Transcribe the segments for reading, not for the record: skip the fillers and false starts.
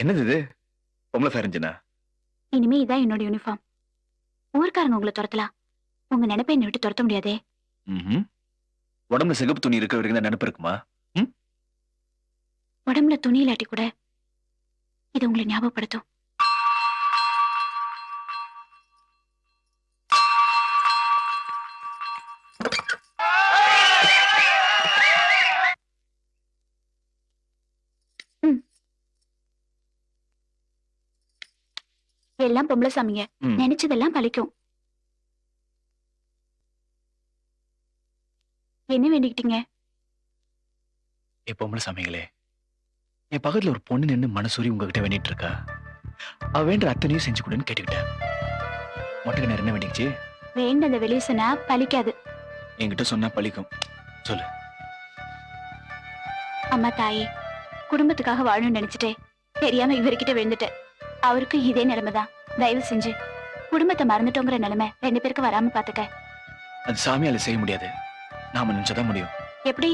என்னது இது? பொம்பளை ஃபயர் இன்ஜினா? இனிமே இதான் என்னோட யூனிஃபார்ம். ஊர்க்காரங்க உங்களை துரத்தலாம், உங்க நினைப்பை என்னை விட்டு துரத்த முடியாதே. உடம்புல சிகப்பு துணி இருக்கிற வரைக்கும் தான் நினைப்பு இருக்குமா? உடம்புல துணி இல்லாட்டி கூட இது உங்களை ஞாபகப்படுத்தும். எல்லாம் பொம்பளை சாமிங்க, நினைச்சதெல்லாம் பலிக்கும். என்ன வேண்டிக்கிட்டீங்க? பொம்பளை சாமிங்களே, என் பக்கத்துல ஒரு பொண்ணு நின்று மனசூரி உங்ககிட்ட வேண்டிட்டு இருக்கா. அவ வேண்ட அத்தனையும் செஞ்சு கொடுன்னு கேட்டுக்கிட்டேன். மொட்டைக்கு நேரம் என்ன வேண்டிச்சு? வேண்டத வெளியே சொன்னா பலிக்காது. என்கிட்ட சொன்னா பலிக்கும். சொல்லு. அம்மா தாயே, குடும்பத்துக்காக வாழணும்னு நினைச்சிட்டே தெரியாம இவர்கிட்ட விழுந்துட்டேன். அவருக்கும் இதே நிலைமைதான். தயவு செஞ்சு குடும்பத்தை மறந்துட்டோங்கிற நிலைமை 2 பேருக்கு வராம பாத்துக்க. அது சாமியால செய்ய முடியாது, நாம நினைச்சதான் முடியும். எப்படி?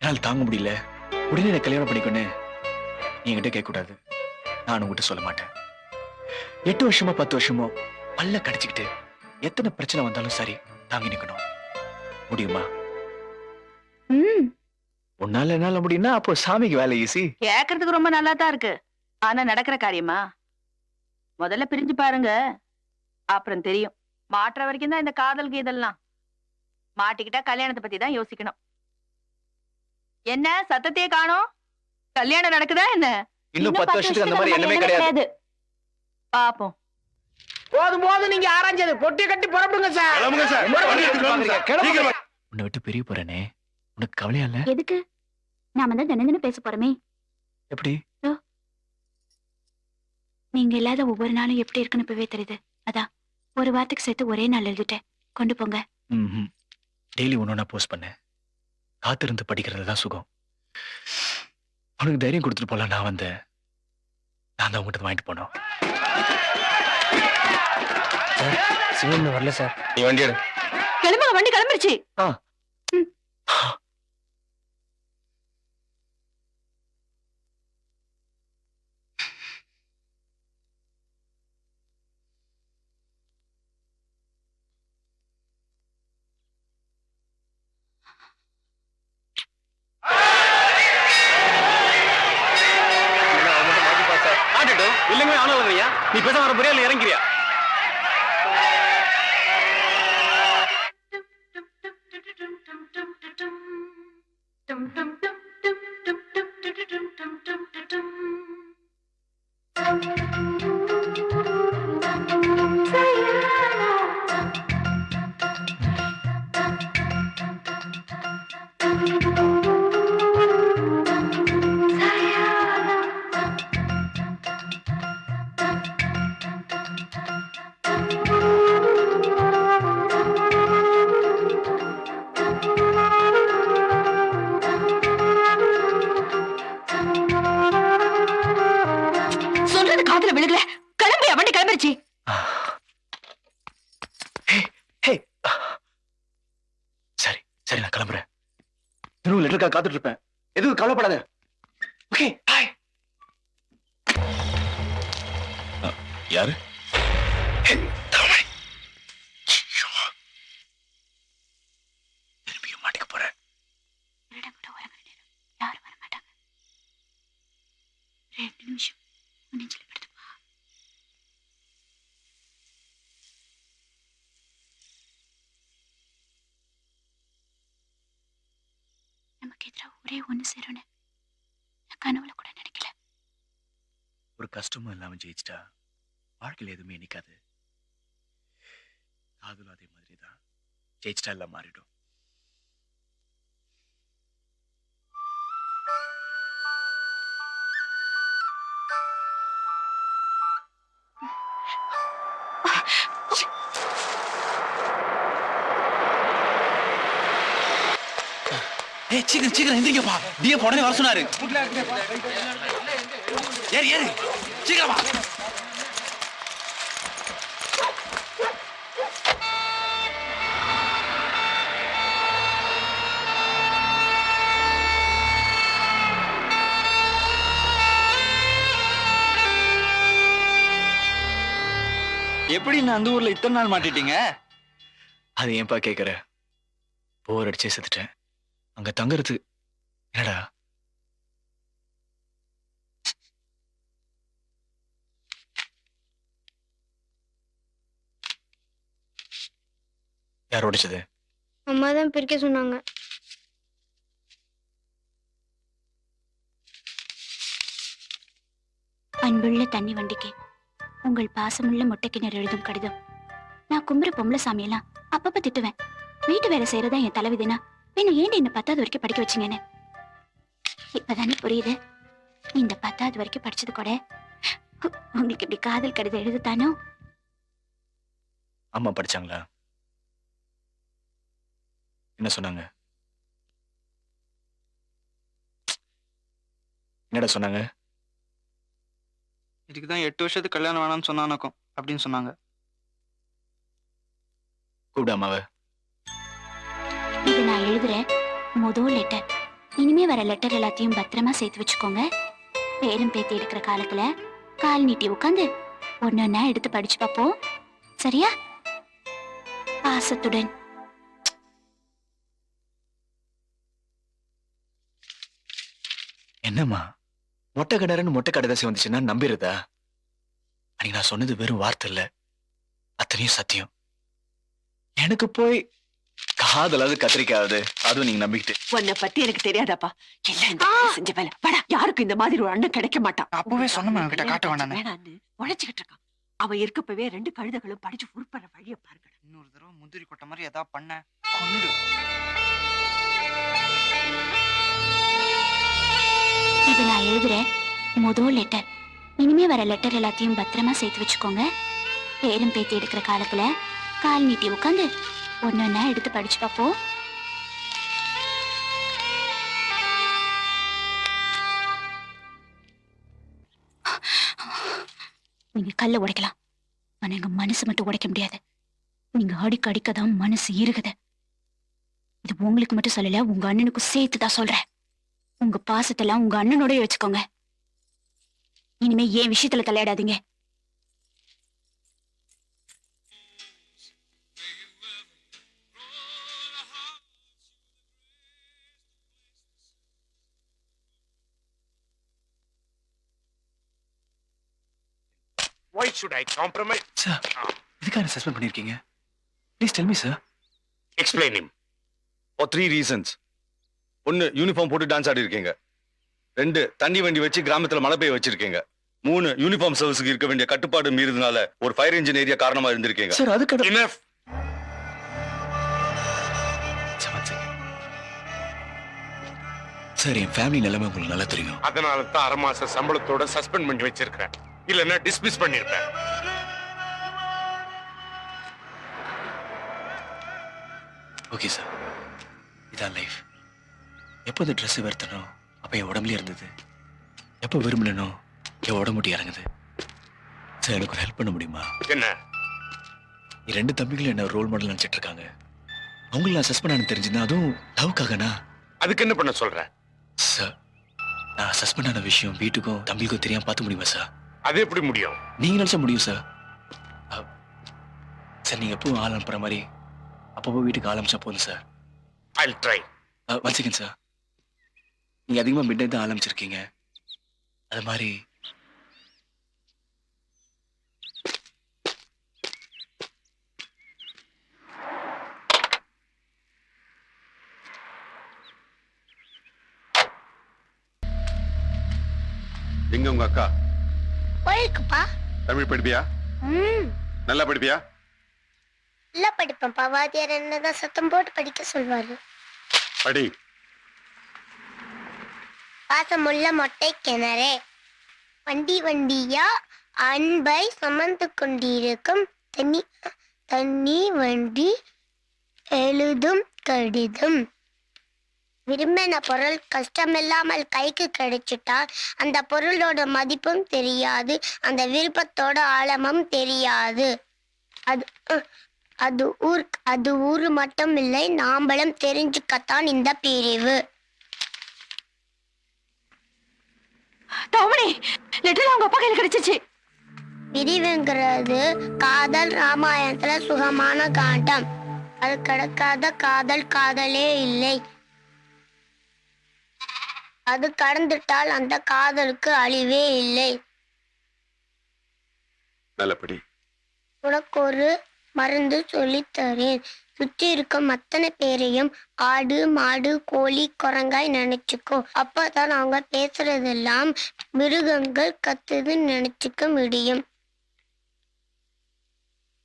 என்னால் தாங்க முடியல, உடனே எனக்கு கல்யாணம் பண்ணிக்கொன்னு நீ என்கிட்ட கேட்க கூடாது. நான் உங்ககிட்ட சொல்ல மாட்டேன். 8 வருஷமோ 10 வருஷமோ பல்ல கடிச்சுக்கிட்டு எத்தனை பிரச்சனை வந்தாலும் சரி தாங்கி நிக்கணும். முடியுமா? உன்னால என்னால முடியும்னா அப்போ சாமிக்கு வேலை ஈஸி. கேக்குறதுக்கு ரொம்ப நல்லா தான் இருக்கு, ஆனா நடக்கிற காரியமா? முதல்ல பிரிஞ்சு பாருங்க, அப்புறம் தெரியும். மாற்ற வரைக்கும் தான் இந்த காதல் கீதல்லாம். மாட்டிக்கிட்டா கல்யாணத்தை பத்தி தான் யோசிக்கணும். என்ன சத்தத்தையே காணோம்? கல்யாணம் நடக்குதா என்ன? இன்னும் 10 வருஷத்துக்கு அந்த மாதிரி எண்ணமே கிடையாது. பாப்போம். போதும் போதும், நீங்க ஆரஞ்சது பொட்டி கட்டி புறப்படுங்க சார். உன்னை விட்டு பிரிய போறேனே, உனக்கு கவலையா இல்ல? எதுக்கு? நாம தான் தினம் பேச போறோமே. எப்படி? நீங்க இல்லாத ஒவ்வொரு நாளும் எப்படி இருக்குன்னு இப்பவே தெரியுது. அதான் ஒரு வாரத்துக்கு சேர்த்து ஒரே நாள் எழுதிட்டேன். கொண்டு போங்க. டெய்லி ஒன்னொன்னா போஸ்ட் பண்ண, காத்திருந்து படிக்கிறது தான் சுகம். உனக்கு தைரியம் கொடுத்துட்டு போல நான் வந்தேன். நான் தான் உங்ககிட்ட வாங்கிட்டு போனோம். சிவன் வரல சார். நீ வண்டி எடு. கிளம்புங்க, வண்டி கிளம்பிருச்சு. இல்லங்க ஆனவங்கய்யா, நீ பேச வர புரியா இல்ல இறங்கிறியா? காதுல விழுகல. கிளம்பியா? வண்டி கிளம்பிருச்சு. சரி சரி, நான் கிளம்புறேன். இன்னும் லெட்டருக்கா காத்துட்டு இருப்பேன். எதுவும் கவலைப்படாத. ஓகே, பாய். யாரு? திரும்பியும் மாட்டிக்க போறேன். யாரும் வர மாட்டாங்க. 2 நிமிஷம் நெஞ்சில படுத்து. நமக்கு எதிராக ஒரே ஒண்ணு சேரும்னு நான் கனவுல கூட நினைக்கல. ஒரு கஷ்டமும் இல்லாம ஜெயிச்சிட்டா வாழ்க்கையில எதுவுமே நிக்காது. காதலும் அதே மாதிரிதான், ஜெயிச்சிட்டா எல்லாம் மாறிடும். சீக்கிரம் சீக்கிரம் எந்திரிங்கப்பா. டிஎஃப் உடனே வர சொன்னாரு. ஏறு ஏறு, சீக்கிரமா. எப்படி நான் அந்த ஊர்ல இத்தனை நாள் மாட்டிட்டீங்க? அது ஏன்பா கேக்குற? போர் அடிச்சே செத்துட்டேன். அங்க தங்குறது என்னடா? யார் உடைச்சது? அம்மா தான் பிரிக்க சொன்னாங்க. அன்புள்ள தண்ணி வண்டிக்கு உங்கள் பாசமுள்ள மொட்டைக்கிணறு எழுதும் கடிதம். நான் கும்புற பொம்பளை சாமியெல்லாம் அப்பப்ப திட்டுவேன். வீட்டு வேலை செய்யறதா என் தலைவிதினா என்ன ஏன் என்ன 10வது வரைக்கும் படிக்க வச்சீங்கன்னு. இப்பதானே புரியுது. இந்த 10வது வரைக்கும் படிச்சது கூட உங்களுக்கு இப்படி காதல் கடிதம் எழுதுத்தானோ? அம்மா படிச்சாங்களா? என்ன சொன்னாங்க? என்னடா சொன்னாங்க? இதுக்குதான் 8 வருஷத்துக்கு கல்யாணம் வேணாம்னு சொன்னானக்கும் அப்படின்னு சொன்னாங்க. கூப்பிடு அம்மாவை. இது நான் எழுதுற முதல் லெட்டர். இனிமே வர லெட்டர் எல்லாத்தையும் பத்திரமா சேர்த்து வச்சுக்கோங்க. பேரும் பேத்தி எடுக்கிற காலத்துல கால் நீட்டி உட்காந்து ஒன்னொன்னா எடுத்து படிச்சு பார்ப்போம். சரியா? பாசத்துடன். என்னம்மா மொட்டை கடாரன்னு மொட்டை கடைதாசி வந்துச்சுன்னா நம்பிடுறதா? அன்னைக்கு நான் சொன்னது வெறும் வார்த்தை இல்ல, அத்தனையும் சத்தியம். எனக்கு போய் காதலாவது கத்திரிக்காது, அதுவும் நீங்க நம்பிக்கிட்டு. உன்னை பத்தி எனக்கு தெரியாதாப்பா. எல்லாம் இந்த பையன் செஞ்ச வேலை. வாடா, யாருக்கும் இந்த மாதிரி ஒரு அண்ணன் கிடைக்க மாட்டான். அப்பவே சொன்ன கிட்ட காட்ட வேண்டாம். வேணான்னு உழைச்சுக்கிட்டு இருக்கான். அவன் இருக்கப்பவே 2 கழுதைகளும் படிச்சு உருப்படுற வழிய பாருங்க. இன்னொரு தடவை முந்திரி கொட்டை மாதிரி ஏதாவது பண்ண கொண்டு. இது நான் எழுதுற முதல் லெட்டர். இனிமே வர லெட்டர் எல்லாத்தையும் பத்திரமா சேர்த்து வச்சுக்கோங்க. பேரும் பேத்தி எடுக்கிற காலத்துல கால் நீட்டி உட்காந்து ஒன்னொன்னா எடுத்து படிச்சு பார்ப்போம். நீங்க கல்ல உடைக்கலாம், ஆனா எங்க மனசு மட்டும் உடைக்க முடியாது. நீங்க அடிக்க அடிக்கதான் மனசு இருக்குது. இது உங்களுக்கு மட்டும் சொல்லல, உங்க அண்ணனுக்கும் சேர்த்துதான் சொல்றேன். உங்க பாசத்தெல்லாம் உங்க அண்ணனோட வச்சுக்கோங்க. இனிமே ஏன் விஷயத்துல தலையாடாதீங்க. Why should I compromise? Sir, இதுக்காக சஸ்பெண்ட் பண்ணிருக்கீங்க? Please tell me sir. Explain him. For 3 reasons. 1, uniform போட்டு டான்ஸ் ஆடி இருக்கீங்க. 2, தண்ணி வண்டி வச்சு கிராமத்துல மழை பெய்ய வச்சிருக்கீங்க. 3, யூனிஃபார்ம் சர்வீஸுக்கு இருக்க வேண்டிய கட்டுப்பாடு மீறினால ஒரு ஃபயர் இன்ஜின் ஏரியா காரணமா இருந்திருக்கீங்க. சார் அதுக்கு Enough. சார், என் ஃபேமிலி நிலைமை உங்களுக்கு நல்லா தெரியும். அதனால தான் 1/2 மாச சம்பளத்தோட சஸ்பெண்ட் பண்ணி வச்சிருக்கேன். இல்லன்னா டிஸ்மிஸ் பண்ணிருப்பேன். ஓகே சார், இதான் லைஃப். எப்போ இந்த ட்ரெஸ் வெறுத்தனோ அப்போ என் உடம்புல இருந்தது. எப்போ விரும்பினோ என் உடம்புட்டி இறங்குது. சார், எனக்கு ஒரு ஹெல்ப் பண்ண முடியுமா? என்ன? என் 2 தம்பிகளும் என்ன ரோல் மாடல் நினைச்சிட்டு இருக்காங்க. அவங்கள நான் சஸ்பெண்ட் ஆனு தெரிஞ்சுன்னா, அதுவும் லவ்க்காகனா? அதுக்கு என்ன பண்ண சொல்ற? சார், நான் சஸ்பெண்ட் ஆன விஷயம் வீட்டுக்கும் தம்பிக்கும் தெரியாம பார்த்து முடியுமா சார்? அது எப்படி முடியும்? நீங்க நினைச்சா முடியும் சார். சார், நீங்க எப்பவும் ஆள் அனுப்புற மாதிரி அப்பப்போ வீட்டுக்கு ஆள் அனுப்பிச்சா போதும் sir. I'll try. One second sir. நீங்க அதிகமா மிட் நைட் தான் ஆள் அனுப்பிச்சிருக்கீங்க. அது மாதிரி எங்க உங்க அக்கா? போயிருக்குப்பா. தமிழ் படிப்பியா? நல்லா படிப்பியா? இல்ல படிப்பேன்ப்பா. வாத்தியார் என்னதான் சத்தம் போட்டு படிக்க சொல்வாரு. படி. பாசமுள்ள மொட்டை கிணறே, வண்டி வண்டியா அன்பை சுமந்து கொண்டிருக்கும் தண்ணி வண்டி எழுதும் கடிதம். விரும்பின பொருள் கஷ்டமில்லாமல் கைக்கு கிடைச்சிட்டால் அந்த பொருளோட மதிப்பும் தெரியாது, அந்த விருப்பத்தோட ஆழமும் தெரியாது. அது ஊரு மட்டும் இல்லை, நாம்பளும் தெரிஞ்சுக்கத்தான் இந்த பிரிவு. தவமணி, லெட்டர் அவங்க அப்பா கையில் கிடைச்சிச்சு. பிரிவுங்கிறது காதல் ராமாயணத்துல சுகமான காண்டம். அது கடக்காத காதல் காதலே இல்லை. அது கடந்துட்டால் அந்த காதலுக்கு அழிவே இல்லை. நல்லபடி உனக்கு ஒரு மருந்து சொல்லித்தரேன். சுற்றி இருக்கும் அத்தனை பேரையும் ஆடு மாடு கோழி குரங்காய் நினைச்சுக்கோ. அப்பதான் அவங்க பேசுறதெல்லாம் மிருகங்கள் கத்துதுன்னு நினைச்சுக்க முடியும்.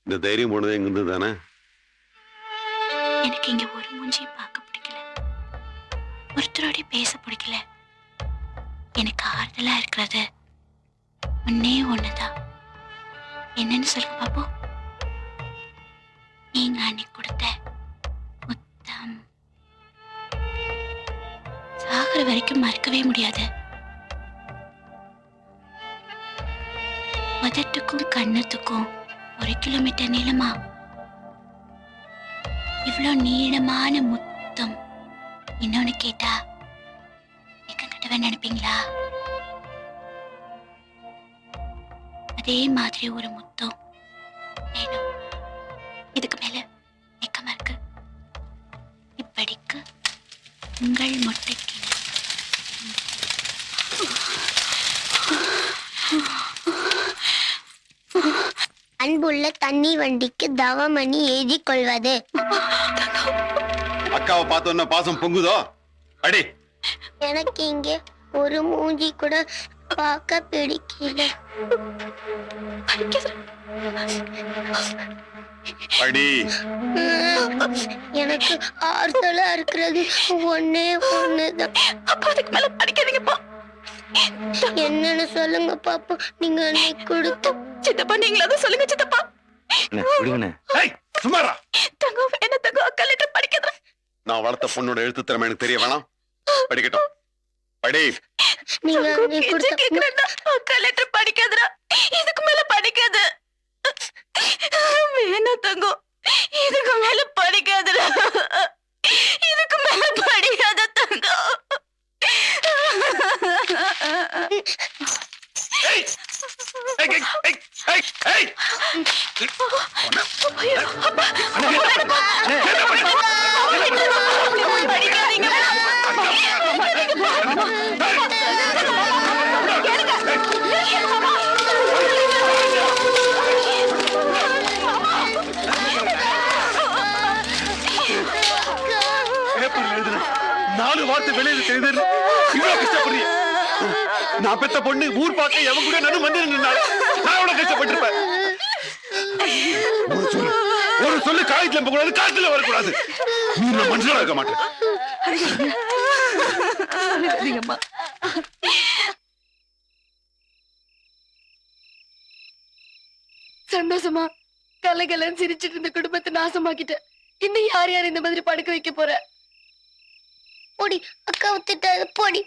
இந்த தைரியம் போனது எங்கிருந்து தானே? எனக்கு இங்க ஒரு மூஞ்சியும் பார்க்க பிடிக்கல, ஒருத்தரோட பேச பிடிக்கல. எனக்கு ஆறுதலா இருக்கிறது ஒன்னே ஒண்ணுதான். என்னன்னு சொல்லுங்க பாப்போ. நீங்க அன்னைக்கு கொடுத்த முத்தம் சாகர வரைக்கும் மறக்கவே முடியாது. உதட்டுக்கும் கண்ணத்துக்கும் 1 கிலோமீட்டர் நீளமா இவ்வளோ நீளமான முத்தம் இன்னொன்னு கேட்டா கிட்டவே நினைப்பீங்களா? அதே மாதிரி ஒரு முத்தம் வேணும். இதுக்கு மேல வெக்கமா இருக்கு. இப்படிக்கு உங்கள் மொட்டைக்கு அன்புள்ள தண்ணி வண்டிக்கு தவமணி எழுதி கொள்வது. அக்காவை பார்த்தோன்னா பாசம் பொங்குதோ? அடி எனக்கு இங்கே ஒரு மூஞ்சி கூட பார்க்க பிடிக்கல. அடி எனக்கு ஆறுதலா இருக்கிறது ஒன்னே ஒண்ணுதான். அதுக்கு மேல படிக்காதீங்கப்பா. என்னன்னு சொல்லுங்க பாப்பா. நீங்க அன்னைக்கு கொடுத்த சித்தப்பா, நீங்களாவது சொல்லுங்க சித்தப்பா. சுமாரா தங்கம் என்ன தங்கம், அக்கா லெட்டர் படிக்காத. நான் வளர்த்த பொண்ணோட எழுத்து திறமை எனக்கு தெரிய வேணாம். படிக்கட்டும். படி. நீங்க அன்னைக்கு கொடுத்த அக்கா லெட்டர் படிக்காதடா. இதுக்கு மேல படிக்காத. வேணா தங்கம், இதுக்கு மேல படிக்காதடா. இதுக்கு மேல படிக்காத தங்கம். பேப்பர்ல எழுதுன 4 வார்த்தை வெளியில தெரியுது. இவ்வளவு கஷ்டப்படுறீ? நான் பெத்த பொண்ணு ஊர் பார்க்க எவன் கூட நடு மந்திரம் நின்னாலும் நான் எவ்வளவு கஷ்டப்பட்டிருப்பேன். ஒரு சொல்லு காயத்துல போகக்கூடாது, காத்துல வரக்கூடாது. நீ நான் மனுஷனா இருக்க மாட்டேன். சந்தோஷமா கலகலன்னு சிரிச்சிட்டு இருந்த குடும்பத்தை நாசமாக்கிட்ட. இன்னும் யார் யார் இந்த மாதிரி படுக்க வைக்க போற? பொடி அக்கா வித்துட்டாரு பொடி.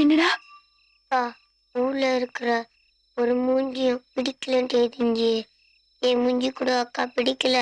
என்னடா ஊர்ல இருக்கிற ஒரு மூஞ்சியும் பிடிக்கலன்னு தெரிஞ்சு என் மூஞ்சி கூட அக்கா பிடிக்கல.